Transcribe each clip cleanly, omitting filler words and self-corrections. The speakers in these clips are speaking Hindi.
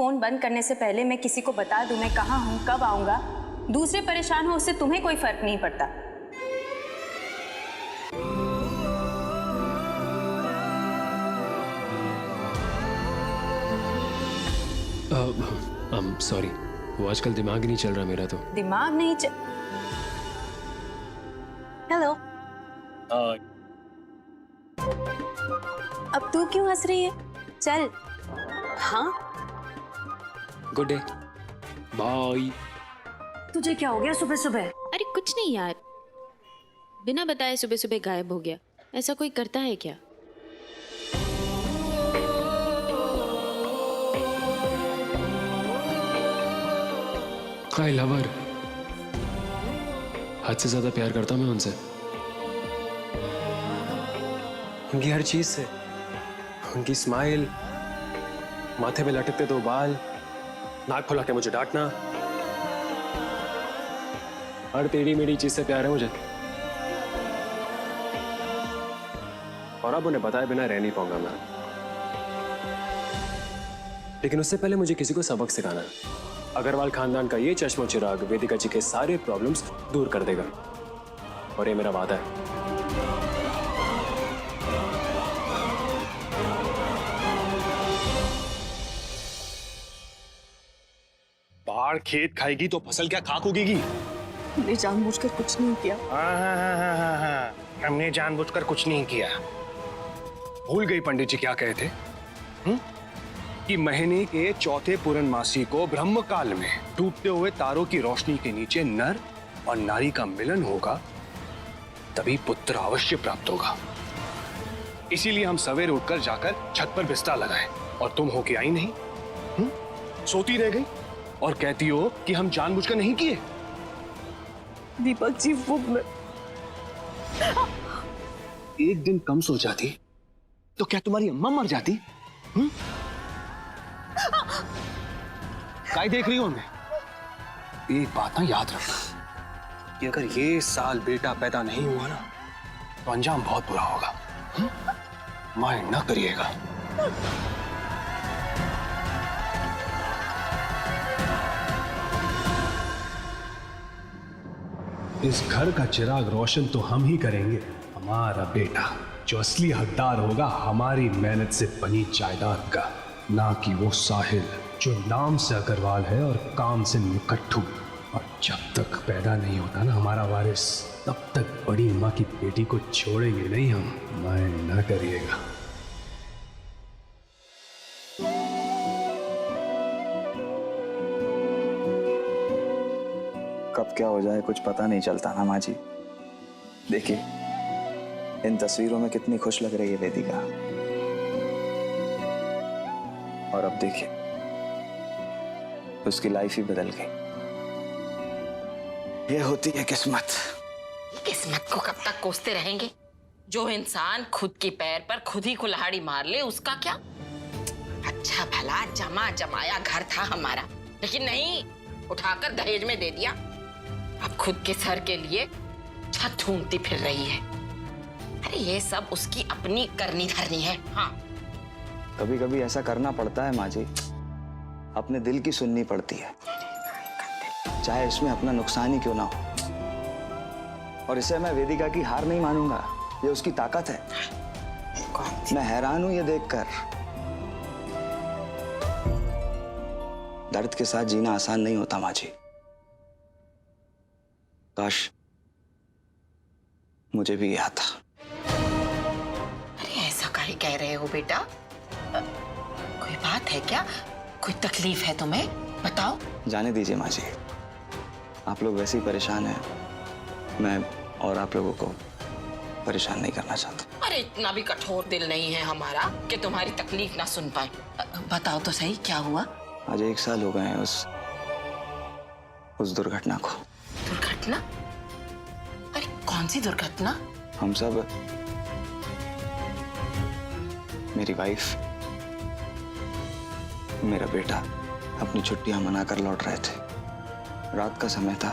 फोन बंद करने से पहले मैं किसी को बता दूं मैं कहाँ हूँ, कब आऊंगा, दूसरे परेशान हो उससे तुम्हें कोई फर्क नहीं पड़ता। सॉरी, वो आजकल दिमाग ही नहीं चल रहा मेरा तो। दिमाग नहीं हेलो। अब तू क्यों हंस रही है? चल। हाँ गुड डे, बाय। तुझे क्या हो गया सुबह सुबह? अरे कुछ नहीं यार, बिना बताए सुबह सुबह गायब हो गया। ऐसा कोई करता है क्या? हाय लवर, हद से ज्यादा प्यार करता हूं मैं उनसे, उनकी हर चीज से, उनकी स्माइल, माथे पे लटकते दो बाल, नाक फुला के मुझे डांटना, हर टेढ़ी मेढ़ी चीज से प्यार है मुझे। और अब उन्हें बताए बिना रह नहीं पाऊंगा मैं, लेकिन उससे पहले मुझे किसी को सबक सिखाना है। अग्रवाल खानदान का ये चश्मो चिराग वेदिका जी के सारे प्रॉब्लम्स दूर कर देगा, और ये मेरा वादा है। बाढ़ खेत खाएगी तो फसल क्या खाक उगेगी? हमने जानबूझकर कुछ नहीं किया। हाँ, हमने जानबूझकर कुछ नहीं किया। भूल गई पंडित जी क्या कहे थे? कि महीने के चौथे पूर्णमासी को ब्रह्म काल में टूटते हुए तारों की रोशनी के नीचे नर और नारी का मिलन होगा, तभी पुत्र अवश्य प्राप्त होगा। इसीलिए हम सवेरे उठकर जाकर छत पर बिस्तर लगाए, और तुम हो के आई नहीं, सोती रह गई और कहती हो कि हम जानबूझकर नहीं किए। दीपक जी वो एक दिन कम सो जाती तो क्या तुम्हारी अम्मा मर जाती? काय देख रही हो मैं? एक बात ना याद रखना कि अगर ये साल बेटा पैदा नहीं हुआ ना, तो अंजाम बहुत बुरा होगा। माइंड ना करिएगा। इस घर का चिराग रोशन तो हम ही करेंगे। हमारा बेटा जो असली हकदार होगा हमारी मेहनत से बनी जायदाद का, ना कि वो साहिल जो नाम से अग्रवाल है और काम से निकट्ठू। और जब तक पैदा नहीं होता ना हमारा वारिस, तब तक बड़ी माँ की बेटी को छोड़ेंगे नहीं हम। माइंड ना करिएगा। कब क्या हो जाए कुछ पता नहीं चलता ना माँ जी। देखिए इन तस्वीरों में कितनी खुश लग रही है वेदिका, और अब देखिए उसकी लाइफ ही बदल गई। ये होती है किस्मत। किस्मत को कब तक कोसते रहेंगे? जो इंसान खुद की पैर पर खुद ही कुल्हाड़ी मार ले उसका क्या? अच्छा भला जमा जमाया घर था हमारा, लेकिन नहीं, उठाकर दहेज में दे दिया। अब खुद के सर के लिए छत ढूंढती फिर रही है। अरे ये सब उसकी अपनी करनी धरनी है। हाँ, कभी कभी ऐसा करना पड़ता है माँ जी, अपने दिल की सुननी पड़ती है, चाहे इसमें अपना नुकसान ही क्यों ना हो। और इसे मैं वेदिका की हार नहीं मानूंगा, ये उसकी ताकत है। मैं हैरान हूं ये देखकर। दर्द के साथ जीना आसान नहीं होता माँ जी। काश मुझे भी ये आता। अरे ऐसा काहे कह रहे हो बेटा? कोई बात है क्या? कोई तकलीफ है तुम्हें? बताओ। जाने दीजिए माँ जी, आप लोग वैसे ही परेशान हैं। मैं और आप लोगों को परेशान नहीं करना चाहता। अरे इतना भी कठोर दिल नहीं है हमारा कि तुम्हारी तकलीफ ना सुन पाए। बताओ तो सही क्या हुआ? आज 1 साल हो गए हैं उस दुर्घटना को। दुर्घटना? अरे कौन सी दुर्घटना? हम सब, मेरी वाइफ, मेरा बेटा अपनी छुट्टियां मनाकर लौट रहे थे। रात का समय था,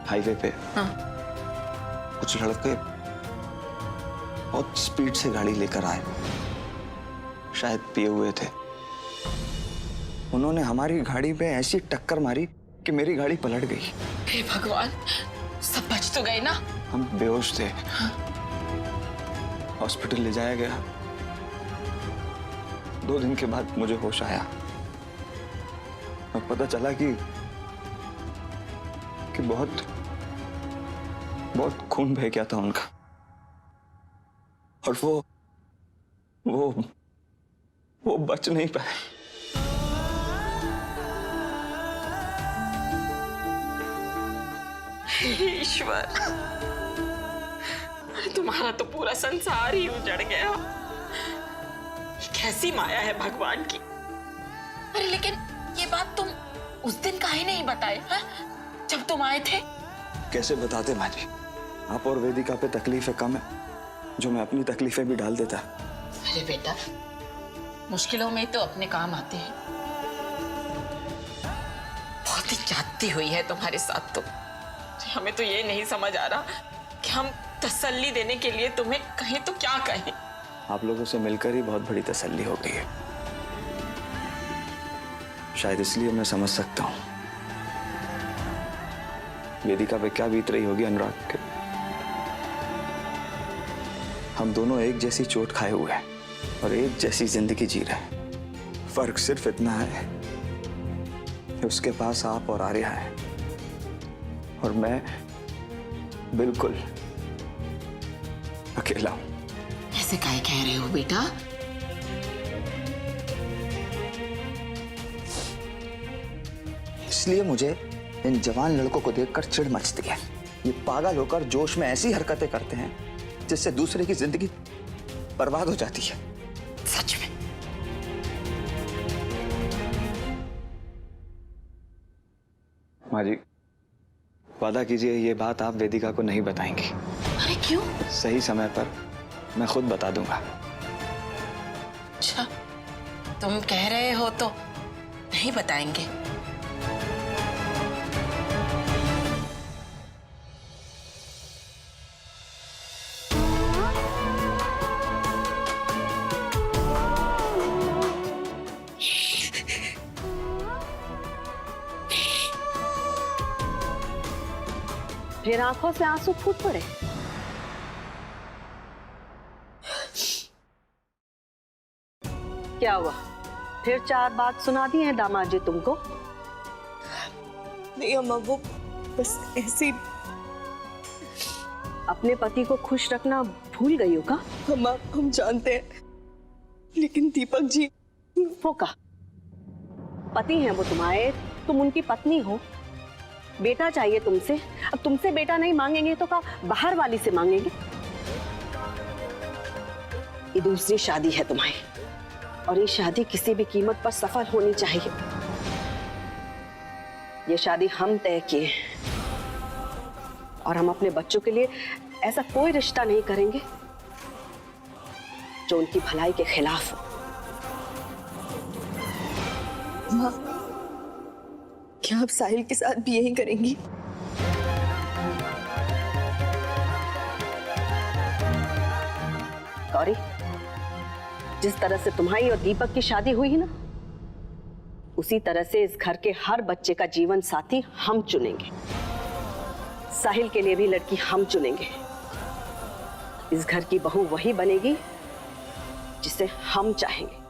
हाईवे पे हाँ। कुछ लड़के बहुत स्पीड से गाड़ी लेकर आए, शायद पिए हुए थे। उन्होंने हमारी गाड़ी पे ऐसी टक्कर मारी कि मेरी गाड़ी पलट गई। हे भगवान, सब बच तो गए ना? हम बेहोश थे, हॉस्पिटल ले जाया गया। 2 दिन के बाद मुझे होश आया और पता चला कि बहुत खून बह गया था उनका, और वो बच नहीं पाए। ईश्वर, अरे तुम्हारा तो पूरा संसार ही उजड़ गया। कैसी माया है भगवान की। अरे लेकिन ये बात तुम उस दिन काहे नहीं बताए, हाँ? जब तुम आए थे। कैसे बताते माँ जी, आप और वेदिका पे तकलीफें कम है जो मैं अपनी तकलीफें भी डाल देता। अरे बेटा, मुश्किलों में तो अपने काम आते हैं। बहुत ही जाती हुई है तुम्हारे साथ तो। हमें तो ये नहीं समझ आ रहा कि हम तसल्ली देने के लिए तुम्हें कहें तो क्या कहें। आप लोगों से मिलकर ही बहुत बड़ी तसल्ली हो गई है। शायद इसलिए मैं समझ सकता हूं वेदिका पे क्या बीत रही होगी अनुराग के। हम दोनों एक जैसी चोट खाए हुए हैं और एक जैसी जिंदगी जी रहे हैं। फर्क सिर्फ इतना है कि उसके पास आप और आर्या है और मैं बिल्कुल अकेला हूं। ऐसे काहे कह रहे हो बेटा? इसलिए मुझे इन जवान लड़कों को देखकर चिढ़ मचती है। ये पागल होकर जोश में ऐसी हरकतें करते हैं जिससे दूसरे की जिंदगी बर्बाद हो जाती है। सच में। माँ जी, वादा कीजिए ये बात आप वेदिका को नहीं बताएंगी। अरे क्यों? सही समय पर मैं खुद बता दूंगा। अच्छा, तुम कह रहे हो तो नहीं बताएंगे। फिर आंखों से आंसू फूट पड़े। क्या हुआ? फिर 4 बात सुना दी है दामाद जी तुमको? नहीं अम्मा, वो बस ऐसे। अपने पति को खुश रखना भूल गई हो का? अम्मा हम जानते हैं, लेकिन दीपक जी। वो का पति हैं वो तुम्हारे, तुम उनकी पत्नी हो। बेटा चाहिए तुमसे, अब तुमसे बेटा नहीं मांगेंगे तो का बाहर वाली से मांगेंगे? ये दूसरी शादी है तुम्हारी और ये शादी किसी भी कीमत पर सफल होनी चाहिए। ये शादी हम तय किए और हम अपने बच्चों के लिए ऐसा कोई रिश्ता नहीं करेंगे जो उनकी भलाई के खिलाफ हो। माँ, क्या आप साहिल के साथ भी यही करेंगी? गौरी, जिस तरह से तुम्हारी और दीपक की शादी हुई है ना, उसी तरह से इस घर के हर बच्चे का जीवन साथी हम चुनेंगे। साहिल के लिए भी लड़की हम चुनेंगे। इस घर की बहू वही बनेगी जिसे हम चाहेंगे।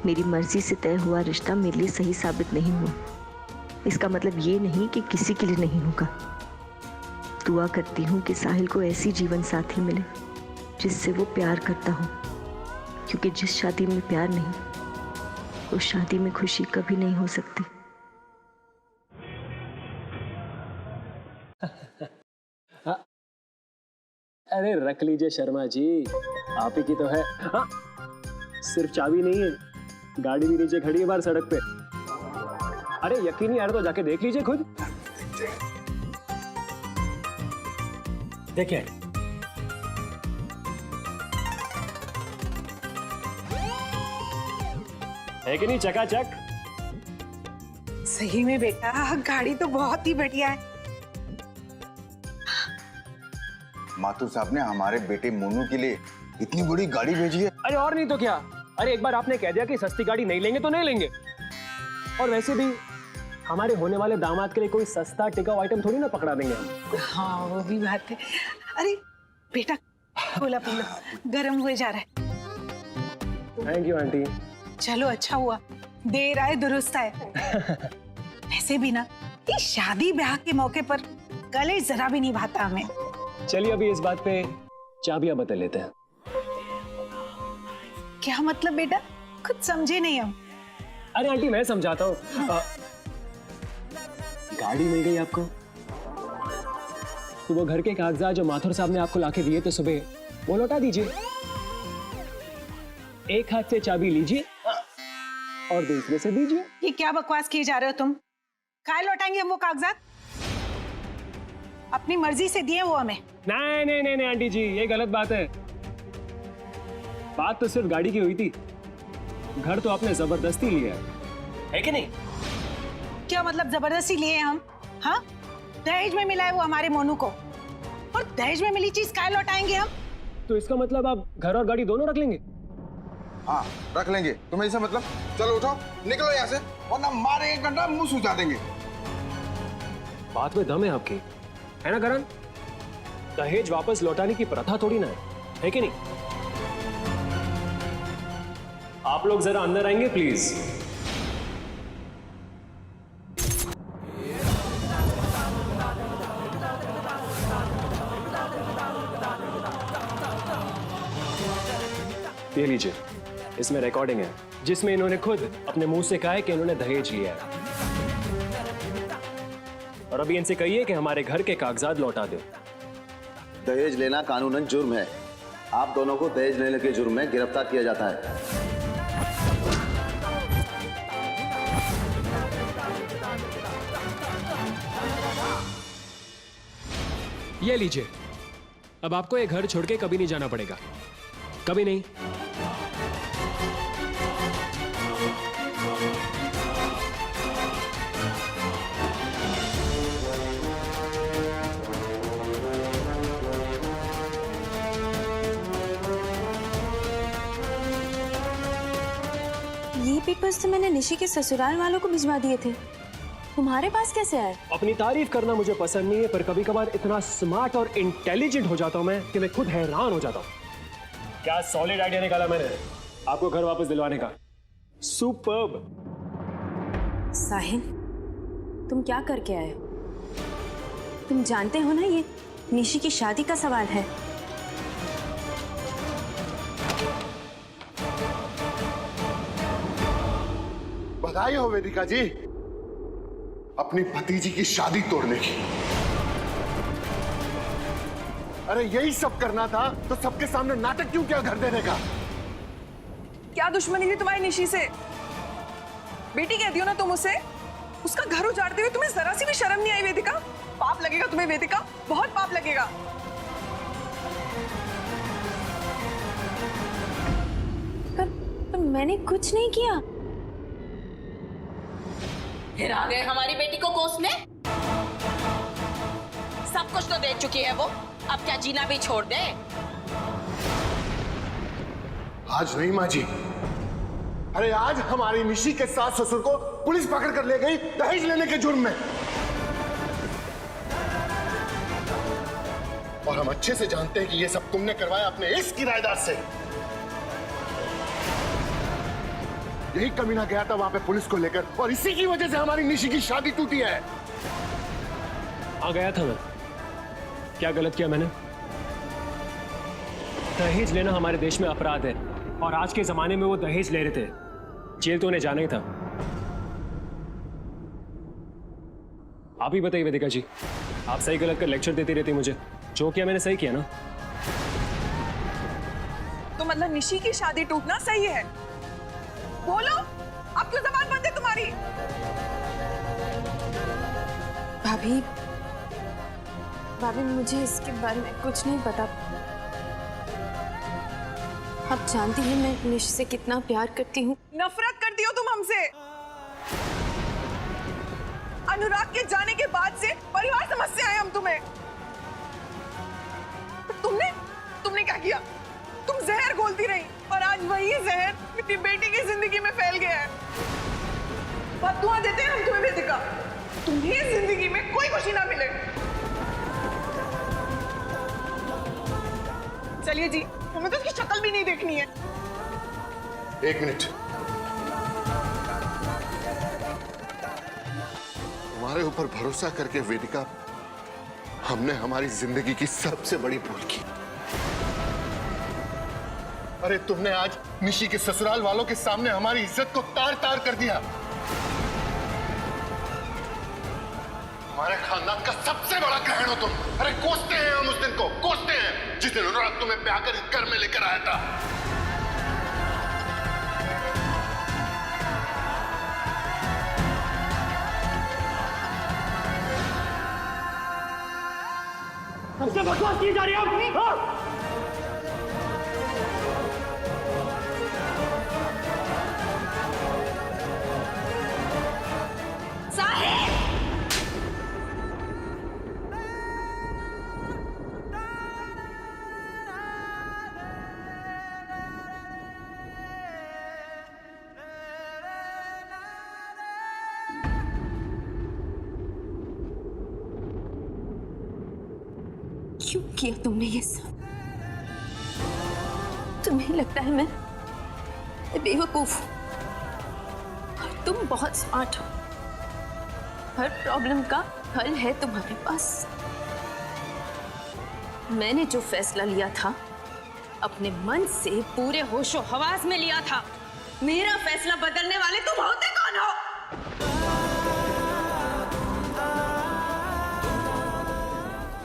मेरी मर्जी से तय हुआ रिश्ता मेरे लिए सही साबित नहीं हुआ, इसका मतलब ये नहीं कि किसी के लिए नहीं होगा। दुआ करती हूँ कि साहिल को ऐसी जीवन साथी मिले जिससे वो प्यार करता हो, क्योंकि जिस शादी में प्यार नहीं उस शादी में खुशी कभी नहीं हो सकती। अरे रख लीजिए शर्मा जी, आप ही की तो है। हाँ, सिर्फ चाबी नहीं है, गाड़ी भी नीचे खड़ी है बाहर सड़क पे। अरे यकीन नहीं आ रहा तो जाके देख लीजिए खुद। देखिए, है कि नहीं चकाचक? सही में बेटा, गाड़ी तो बहुत ही बढ़िया है। माथुर साहब ने हमारे बेटे मोनू के लिए इतनी बड़ी गाड़ी भेजी है। अरे और नहीं तो क्या। अरे एक बार आपने कह दिया कि सस्ती गाड़ी नहीं लेंगे तो नहीं लेंगे। और वैसे भी हमारे होने वाले दामाद के लिए कोई सस्ता टिकाऊ आइटम थोड़ी ना पकड़ा देंगे हम। हाँ वो भी बात है। अरे बेटा बोला पी लो, गर्म हुए जा रहा है। Thank you aunty. चलो अच्छा हुआ, देर आए दुरुस्त आए। वैसे भी ना ये शादी ब्याह के मौके पर गले जरा भी नहीं भाता हमें। चलिए अभी इस बात पे चाबियां बदल लेते हैं। क्या मतलब बेटा, कुछ समझे नहीं हम। अरे आंटी मैं समझाता हूँ। गाड़ी मिल गई आपको तो वो घर के कागजात जो माथुर साहब ने आपको लाके दिए थे सुबह, वो लौटा दीजिए। एक हाथ से चाबी लीजिए और दूसरे से दीजिए। ये क्या बकवास किए जा रहे हो तुम? काय लौटाएंगे हम वो कागजात? अपनी मर्जी से दिए वो हमें। नहीं नहीं नहीं नहीं आंटी जी, ये गलत बात है। बात तो सिर्फ गाड़ी की हुई थी, घर तो आपने जबरदस्ती लिया है कि नहीं? क्या मतलब जबरदस्ती लिए हम? हाँ, दहेज में मिला है वो हमारे मोनू को, और दहेज में मिली चीज काय लौटाएंगे हम? तो इसका मतलब आप घर और गाड़ी दोनों रख लेंगे? हाँ रख लेंगे। तुम्हें ऐसा मतलब? चलो उठो निकलो यहाँ से, वरना मारे एक घंटा मुंह सुझा देंगे। बात में दम है आपकी, है ना करण? दहेज वापस लौटाने की प्रथा थोड़ी ना है कि नहीं? आप लोग जरा अंदर आएंगे प्लीज। ये लीजिए, इसमें रिकॉर्डिंग है जिसमें इन्होंने खुद अपने मुंह से कहा है कि इन्होंने दहेज लिया है। और अभी इनसे कहिए कि हमारे घर के कागजात लौटा दो। दहेज लेना कानूनन जुर्म है। आप दोनों को दहेज लेने के जुर्म में गिरफ्तार किया जाता है। ये लीजिए, अब आपको ये घर छोड़ के कभी नहीं जाना पड़ेगा, कभी नहीं। ये पेपर्स तो मैंने निशी के ससुराल वालों को भिजवा दिए थे, तुम्हारे पास कैसे आए? अपनी तारीफ करना मुझे पसंद नहीं है, पर कभी कभार इतना स्मार्ट और इंटेलिजेंट हो जाता हूं मैं कि मैं खुद हैरान हो जाता हूं। क्या सॉलिड आइडिया निकाला मैंने आपको घर वापस दिलवाने का। सुपर्ब। साहिल, तुम क्या करके आए? तुम जानते हो ना ये निशी की शादी का सवाल है। बधाई हो वेदिका जी, अपनी भतीजी की शादी तोड़ने की। अरे यही सब करना था तो सबके सामने नाटक क्यों किया घर देने का? क्या दुश्मनी थी तुम्हारी निशी से? बेटी कहती हो ना तुम उसे, उसका घर उजाड़ते हुए तुम्हें जरा सी भी शर्म नहीं आई वेदिका? पाप लगेगा तुम्हें वेदिका, बहुत पाप लगेगा। पर मैंने कुछ नहीं किया। फिर आ गए हमारी बेटी को कोसने। सब कुछ तो दे चुकी है वो, अब क्या जीना भी छोड़ दे? आज नहीं माँ जी, अरे आज हमारी निशी के सास ससुर को पुलिस पकड़ कर ले गई दहेज लेने के जुर्म में। और हम अच्छे से जानते हैं कि ये सब तुमने करवाया अपने इस किराएदार से। यही कमीना गया था वहां पे पुलिस को लेकर, और इसी की वजह से हमारी निशी की शादी टूटी है। आ गया था मैं, क्या गलत किया मैंने? दहेज लेना हमारे देश में अपराध है, और आज के जमाने में वो दहेज ले रहे थे, जेल तो उन्हें जाना ही था। आप ही बताइए वेदिका जी, आप सही गलत का लेक्चर देती रहती मुझे। जो किया मैंने सही किया ना? तो मतलब निशी की शादी टूटना सही है? बोलो, अब क्यों जबान बंद है तुम्हारी? भाभी, भाभी मुझे इसके बारे में कुछ नहीं पता। आप जानती हैं मैं निशी से कितना प्यार करती हूँ। नफरत करती हो तुम हमसे। अनुराग के जाने के बाद से परिवार समझते आए हम तुम्हें। तुमने क्या किया? तुम जहर घोलती रही और आज वही जहर मेरी बेटी की जिंदगी में फैल गया है। बद्दुआ देते हैं हम तुम्हें वेदिका, तुम्हें जिंदगी में कोई खुशी ना मिले। चलिए जी, हमें तो उसकी शक्ल भी नहीं देखनी है। एक मिनट, तुम्हारे ऊपर भरोसा करके वेदिका हमने हमारी जिंदगी की सबसे बड़ी भूल की। अरे तुमने आज निशी के ससुराल वालों के सामने हमारी इज्जत को तार तार कर दिया। हमारे खानदान का सबसे बड़ा ग्रहण हो तुम। अरे कोसते हैं हम उस दिन को, कोसते हैं जिस दिन उन्होंने तुम्हें ब्याह कर इस घर में लेकर आया था। हमसे बकवास की जा रही है। क्यों किया तुमने ये सब? तुम्हें लगता है मैं बेवकूफ हूं और तुम बहुत स्मार्ट हो। हर प्रॉब्लम का हल है तुम्हारे पास। मैंने जो फैसला लिया था अपने मन से पूरे होशो हवास में लिया था। मेरा फैसला बदलने वाले तुम होते कौन हो?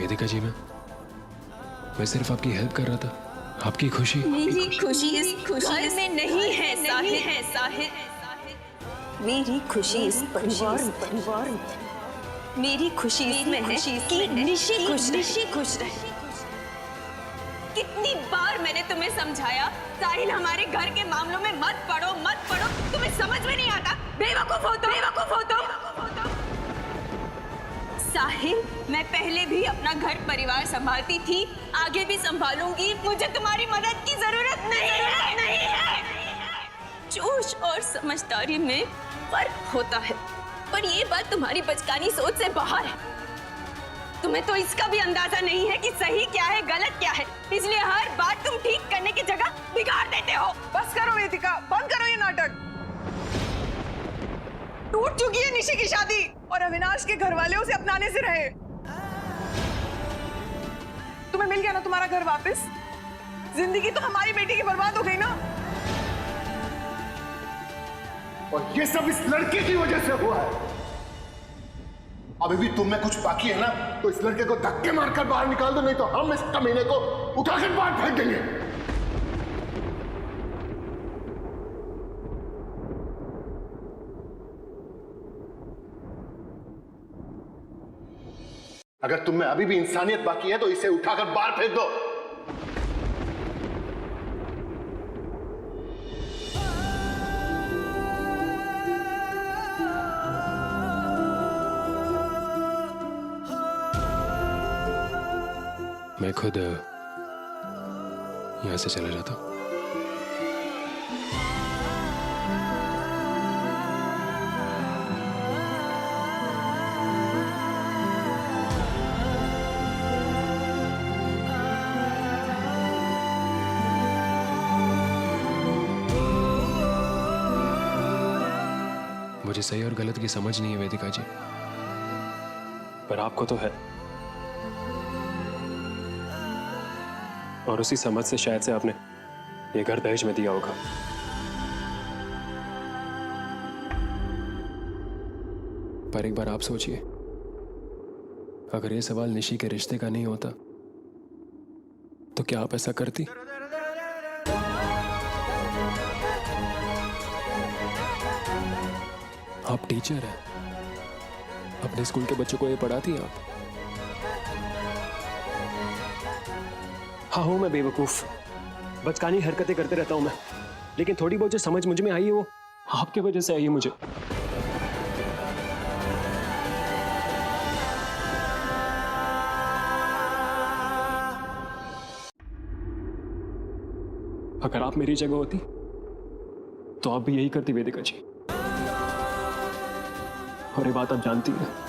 वेदिका जी, मैं सिर्फ आपकी हेल्प कर रहा था, आपकी खुशी। मेरी खुशी इस खुशी में नहीं है साहिल। मेरी खुशी इस परिवार में। मेरी खुशी इसमें है कि निशी खुश रहे। कितनी बार मैंने तुम्हें समझाया साहिल हमारे घर के मामलों में मत पड़ो। तुम्हें समझ में नहीं आता। बेवकूफ हो तुम। साहिल, मैं पहले भी अपना घर परिवार संभालती थी, आगे भी संभालूंगी। मुझे तुम्हारी मदद की जरूरत नहीं है। जोश और समझदारी में फर्क होता है, पर ये बात तुम्हारी बचकानी सोच से बाहर है। तुम्हें तो इसका भी अंदाजा नहीं है कि सही क्या है गलत क्या है, इसलिए हर बात तुम ठीक करने की जगह बिगाड़ देते हो। बस करो वेदिका, बंद करो ये नाटक। टूट चुकी है निशी की शादी और अविनाश के घर वाले उसे अपनाने से रहे। तुम्हें मिल गया ना तुम्हारा घर वापस। जिंदगी तो हमारी बेटी की बर्बाद हो गई ना। और ये सब इस लड़के की वजह से हुआ है। अभी भी तुम में कुछ बाकी है ना, तो इस लड़के को धक्के मारकर बाहर निकाल दो, नहीं तो हम इस कमीने को उठाकर बाहर फेंक देंगे। अगर तुम में अभी भी इंसानियत बाकी है तो इसे उठाकर बाहर फेंक दो। मैं खुद यहां से चला जाता हूं। मुझे सही और गलत की समझ नहीं है वेदिका जी, पर आपको तो है, और उसी समझ से शायद से आपने ये घर दहेज में दिया होगा। पर एक बार आप सोचिए, अगर ये सवाल निशी के रिश्ते का नहीं होता तो क्या आप ऐसा करती? आप टीचर हैं, अपने स्कूल के बच्चों को ये पढ़ाती हैं आप। हाँ हूं मैं बेवकूफ, बचकानी हरकतें करते रहता हूं मैं, लेकिन थोड़ी बहुत जो समझ मुझ में आई है वो आपके वजह से आई है मुझे। अगर आप मेरी जगह होती तो आप भी यही करती वेदिका जी। और ये बात आप जानती हैं।